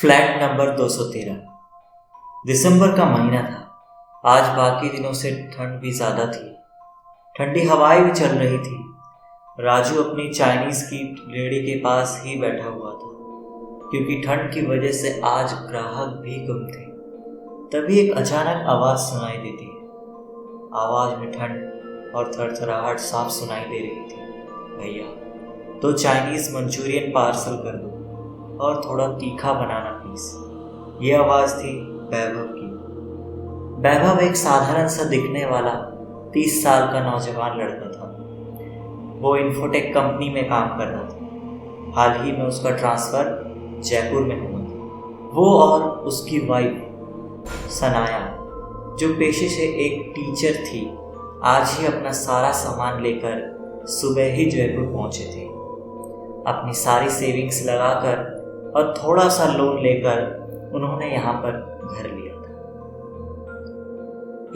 Flat number 213। दिसंबर का महीना था। आज बाकी दिनों से ठंड भी ज़्यादा थी। ठंडी हवाएं भी चल रही थी। राजू अपनी चाइनीज़ की रेहड़ी के पास ही बैठा हुआ था, क्योंकि ठंड की वजह से आज ग्राहक भी कम थे। तभी एक अचानक आवाज़ सुनाई देती है। आवाज़ में ठंड और थरथराहट साफ सुनाई दे रही थी। भैया, 2 चाइनीज़ मंचूरियन पार्सल कर दो और थोड़ा तीखा बनाना प्लीज। ये आवाज़ थी वैभव की। वैभव एक साधारण सा दिखने वाला 30 साल का नौजवान लड़का था। वो इन्फोटेक कंपनी में काम कर रहा था। हाल ही में उसका ट्रांसफ़र जयपुर में हुआ था। वो और उसकी वाइफ सनाया, जो पेशे से एक टीचर थी, आज ही अपना सारा सामान लेकर सुबह ही जयपुर पहुंचे थे। अपनी सारी सेविंग्स लगाकर और थोड़ा सा लोन लेकर उन्होंने यहाँ पर घर लिया था।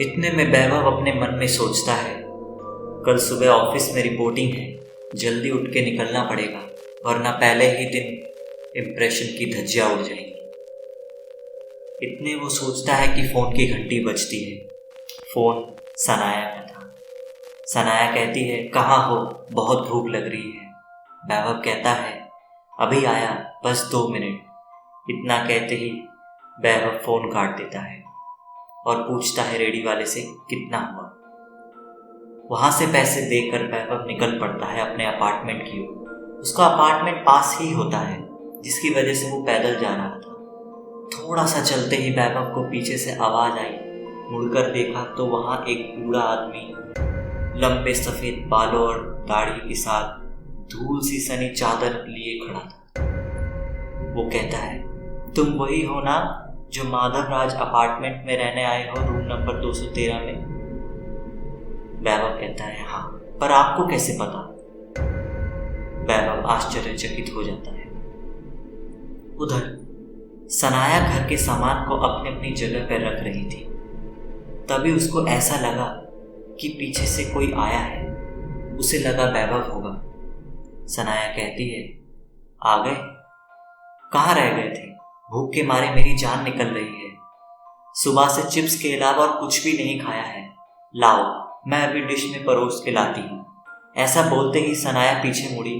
इतने में वैभव अपने मन में सोचता है, कल सुबह ऑफिस में रिपोर्टिंग है, जल्दी उठ के निकलना पड़ेगा, वरना पहले ही दिन इम्प्रेशन की धज्जियां उड़ जाएंगी। इतने वो सोचता है कि फ़ोन की घंटी बजती है। फ़ोन सनाया का था। सनाया कहती है, कहाँ हो, बहुत भूख लग रही है। वैभव कहता है, अभी आया, बस 2 मिनट। इतना कहते ही वैभव फ़ोन काट देता है और पूछता है रेडी वाले से कितना हुआ। वहाँ से पैसे देकर वैभव निकल पड़ता है अपने अपार्टमेंट की ओर। उसका अपार्टमेंट पास ही होता है, जिसकी वजह से वो पैदल जा रहा था। थोड़ा सा चलते ही वैभव को पीछे से आवाज़ आई। मुड़कर देखा तो वहाँ एक बूढ़ा आदमी लंबे सफ़ेद बालों और दाढ़ी के साथ धूल सी सनी चादर लिए खड़ा था। वो कहता है, तुम वही हो ना जो माधव राज अपार्टमेंट में रहने आए हो, रूम नंबर 213 में? वैभव कहता है, हाँ, पर आपको कैसे पता? वैभव आश्चर्यचकित हो जाता है। उधर सनाया घर के सामान को अपनी अपनी जगह पर रख रही थी। तभी उसको ऐसा लगा कि पीछे से कोई आया है। उसे लगा वैभव होगा। सनाया कहती है, आ गए? कहाँ रह गए थे? भूख के मारे मेरी जान निकल रही है। सुबह से चिप्स के अलावा और कुछ भी नहीं खाया है। लाओ, मैं अभी डिश में परोस के लाती हूँ। ऐसा बोलते ही सनाया पीछे मुड़ी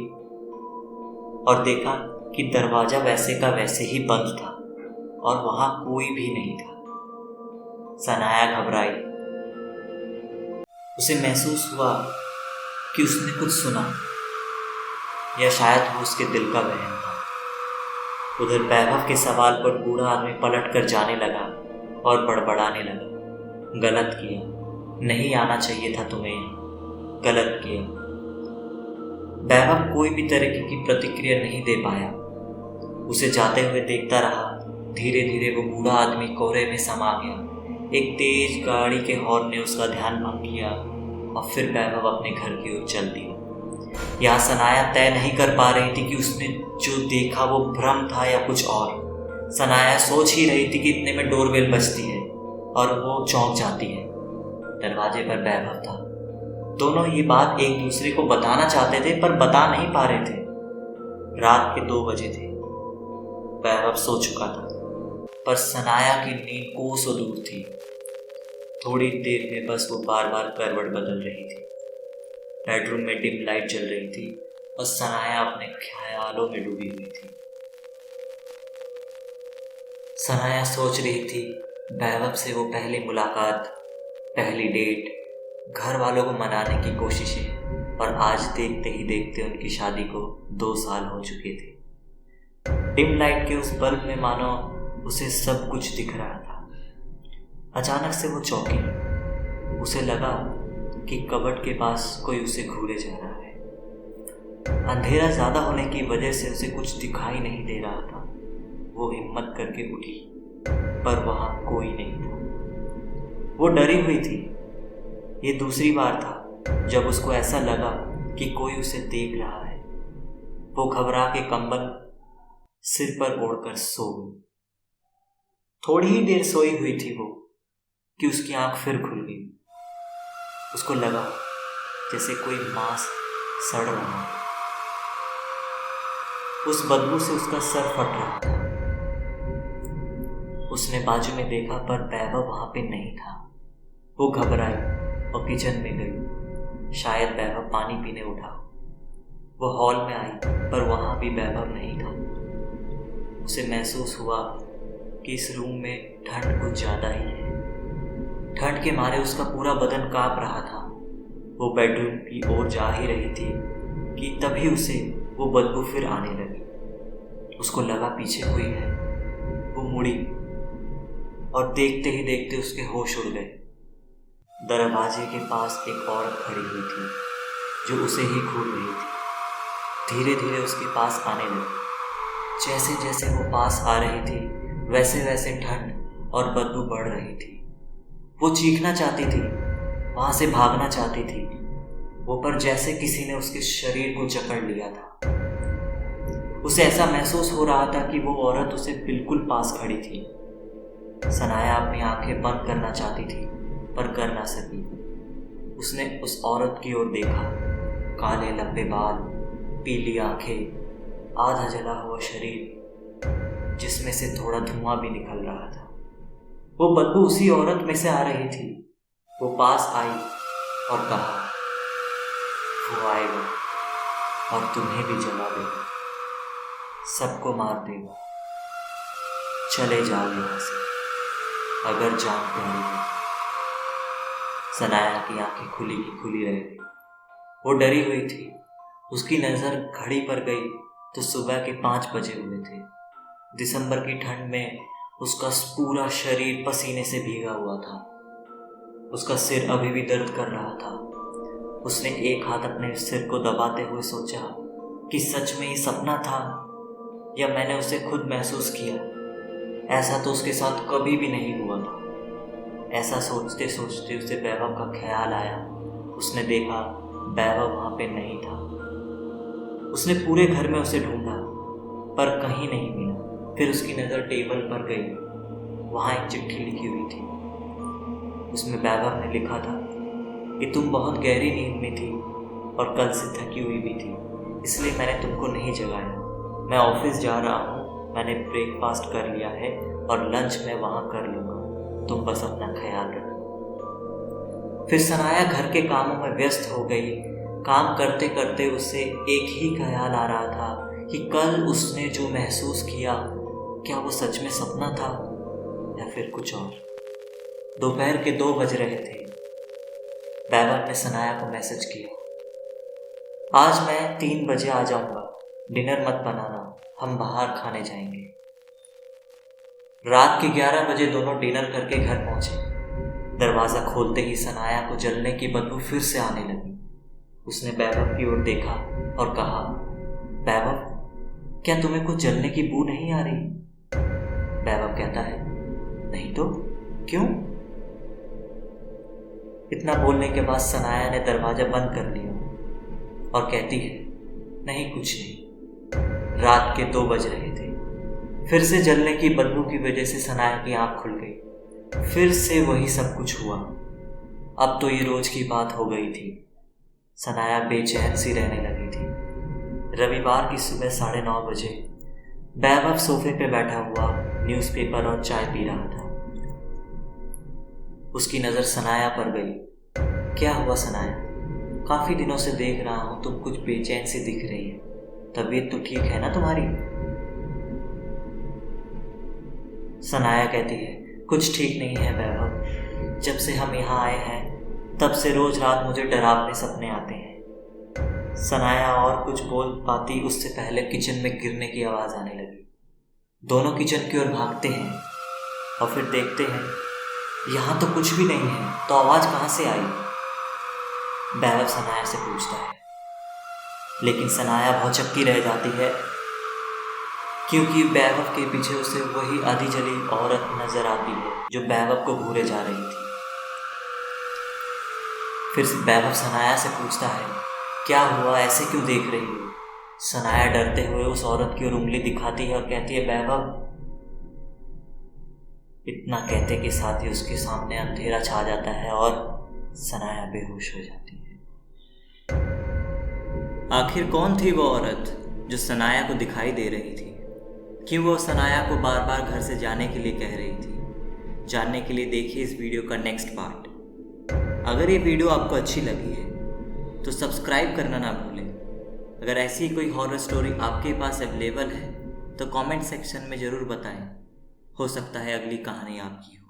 और देखा कि दरवाजा वैसे का वैसे ही बंद था और वहां कोई भी नहीं था। सनाया घबराई। उसे महसूस हुआ कि उसने कुछ सुना, या शायद वो उसके दिल का वहम था। उधर वैभव के सवाल पर बूढ़ा आदमी पलट कर जाने लगा और बड़बड़ाने लगा, गलत किया, नहीं आना चाहिए था तुम्हें यहाँ, गलत किया। वैभव कोई भी तरह की प्रतिक्रिया नहीं दे पाया। उसे जाते हुए देखता रहा। धीरे धीरे वो बूढ़ा आदमी कोहरे में समा गया। एक तेज गाड़ी के हॉर्न ने उसका ध्यान भंग किया और फिर वैभव अपने घर की ओर चल दिया। यहाँ सनाया तय नहीं कर पा रही थी कि उसने जो देखा वो भ्रम था या कुछ और। सनाया सोच ही रही थी कि इतने में डोरबेल बजती है और वो चौंक जाती है। दरवाजे पर वैभव था। दोनों ये बात एक दूसरे को बताना चाहते थे, पर बता नहीं पा रहे थे। रात के 2 बजे थे। वैभव सो चुका था, पर सनाया की नींद कोसों दूर थी। थोड़ी देर में बस वो बार बार करवट बदल रही थी। बेडरूम में डिम लाइट जल रही थी और सनाया अपने ख्यालों में डूबी हुई थी। सनाया सोच रही थी वैभव से वो पहली मुलाकात, पहली डेट, घर वालों को मनाने की कोशिशें, और आज देखते ही देखते उनकी शादी को 2 साल हो चुके थे। डिम लाइट के उस बल्ब में मानो उसे सब कुछ दिख रहा था। अचानक से वो चौंकी। उसे लगा कि कबर्ड के पास कोई उसे घूरे जा रहा है। अंधेरा ज्यादा होने की वजह से उसे कुछ दिखाई नहीं दे रहा था। वो हिम्मत करके उठी, पर वहां कोई नहीं था। वो डरी हुई थी। ये दूसरी बार था जब उसको ऐसा लगा कि कोई उसे देख रहा है। वो घबरा के कंबल सिर पर ओढ़कर सो गई। थोड़ी ही देर सोई हुई थी वो कि उसकी आंख फिर खुल गई। उसको लगा जैसे कोई मांस सड़ रहा है। उस बदबू से उसका सर फट रहा था। उसने बाजू में देखा पर वैभव वहां पे नहीं था। वो घबराई और किचन में गई। शायद वैभव पानी पीने उठा। वो हॉल में आई पर वहां भी वैभव नहीं था। उसे महसूस हुआ कि इस रूम में ठंड कुछ ज्यादा ही है। ठंड के मारे उसका पूरा बदन कांप रहा था। वो बेडरूम की ओर जा ही रही थी कि तभी उसे वो बदबू फिर आने लगी। उसको लगा पीछे कोई है। वो मुड़ी और देखते ही देखते उसके होश उड़ गए। दरवाजे के पास एक औरत खड़ी हुई थी जो उसे ही घूर रही थी। धीरे धीरे उसके पास आने लगी। जैसे जैसे वो पास आ रही थी वैसे वैसे ठंड और बदबू बढ़ रही थी। वो चीखना चाहती थी, वहां से भागना चाहती थी, वो पर जैसे किसी ने उसके शरीर को जकड़ लिया था। उसे ऐसा महसूस हो रहा था कि वो औरत उसे बिल्कुल पास खड़ी थी। सनाया अपनी आंखें बंद करना चाहती थी पर कर ना सकी। उसने उस औरत की ओर देखा। काले लंबे बाल, पीली आंखें, आधा जला हुआ शरीर जिसमें से थोड़ा धुआं भी निकल रहा था। वो बदबू उसी औरत में से आ रही थी। वो पास आई और कहा, वो आएगा और तुम्हें भी जला देगा, सबको मार देगा। चले जाओ यहां से अगर जान प्यारी है। सनाया की आंखें खुली की खुली रह गई। वो डरी हुई थी। उसकी नजर घड़ी पर गई तो सुबह के 5 बजे हुए थे। दिसंबर की ठंड में उसका पूरा शरीर पसीने से भीगा हुआ था। उसका सिर अभी भी दर्द कर रहा था। उसने एक हाथ अपने सिर को दबाते हुए सोचा कि सच में ये सपना था या मैंने उसे खुद महसूस किया। ऐसा तो उसके साथ कभी भी नहीं हुआ था। ऐसा सोचते सोचते उसे वैभव का ख्याल आया। उसने देखा वैभव वहां पे नहीं था। उसने पूरे घर में उसे ढूंढा पर कहीं नहीं मिला। फिर उसकी नजर टेबल पर गई। वहां एक चिट्ठी लिखी हुई थी। उसमें वैभव ने लिखा था कि तुम बहुत गहरी नींद में थी और कल से थकी हुई भी थी, इसलिए मैंने तुमको नहीं जगाया। मैं ऑफिस जा रहा हूँ, मैंने ब्रेकफास्ट कर लिया है और लंच मैं वहां कर लूंगा, तुम बस अपना ख्याल रखो। फिर सनाया घर के कामों में व्यस्त हो गई। काम करते करते उसे एक ही ख्याल आ रहा था कि कल उसने जो महसूस किया क्या वो सच में सपना था या फिर कुछ और। दोपहर के 2 बज रहे थे। वैभव ने सनाया को मैसेज किया, आज मैं 3 बजे आ जाऊंगा, डिनर मत बनाना, हम बाहर खाने जाएंगे। रात के 11 बजे दोनों डिनर करके घर पहुंचे। दरवाजा खोलते ही सनाया को जलने की बदबू फिर से आने लगी। उसने वैभव की ओर देखा और कहा, वैभव, क्या तुम्हें कुछ जलने की बू नहीं आ रही? वैभव कहता है, नहीं तो, क्यों? इतना बोलने के बाद सनाया ने दरवाजा बंद कर लिया और कहती है, नहीं कुछ नहीं। रात के 2 बज रहे थे। फिर से जलने की बदबू की वजह से सनाया की आंख खुल गई। फिर से वही सब कुछ हुआ। अब तो ये रोज की बात हो गई थी। सनाया बेचैन सी रहने लगी थी। रविवार की सुबह 9:30 बजे वैभव सोफे पे बैठा हुआ न्यूज़पेपर और चाय पी रहा था। उसकी नजर सनाया पर गई। क्या हुआ सनाया? काफी दिनों से देख रहा हूं तुम कुछ बेचैन सी दिख रही है। तबीयत तो ठीक है ना तुम्हारी? सनाया कहती है, कुछ ठीक नहीं है वैभव। जब से हम यहाँ आए हैं तब से रोज रात मुझे डरावने सपने आते हैं। सनाया और कुछ बोल पाती उससे पहले किचन में गिरने की आवाज आने लगी। दोनों किचन की ओर भागते हैं और फिर देखते हैं यहाँ तो कुछ भी नहीं है, तो आवाज कहाँ से आई? वैभव सनाया से पूछता है, लेकिन सनाया भौचक्की रह जाती है क्योंकि वैभव के पीछे उसे वही आधी जली औरत नजर आती है जो वैभव को घूरे जा रही थी। फिर वैभव सनाया से पूछता है, क्या हुआ, ऐसे क्यों देख रही हो? सनाया डरते हुए उस औरत की ओर उंगली दिखाती है और कहती है, वैभव। इतना कहते के साथ ही उसके सामने अंधेरा छा जाता है और सनाया बेहोश हो जाती है। आखिर कौन थी वो औरत जो सनाया को दिखाई दे रही थी? क्यों वो सनाया को बार बार घर से जाने के लिए कह रही थी। जानने के लिए देखिए इस वीडियो का नेक्स्ट पार्ट। अगर ये वीडियो आपको अच्छी लगी है तो सब्सक्राइब करना ना भूलें। अगर ऐसी कोई हॉरर स्टोरी आपके पास अवेलेबल है तो कमेंट सेक्शन में ज़रूर बताएं। हो सकता है अगली कहानी आपकी हो।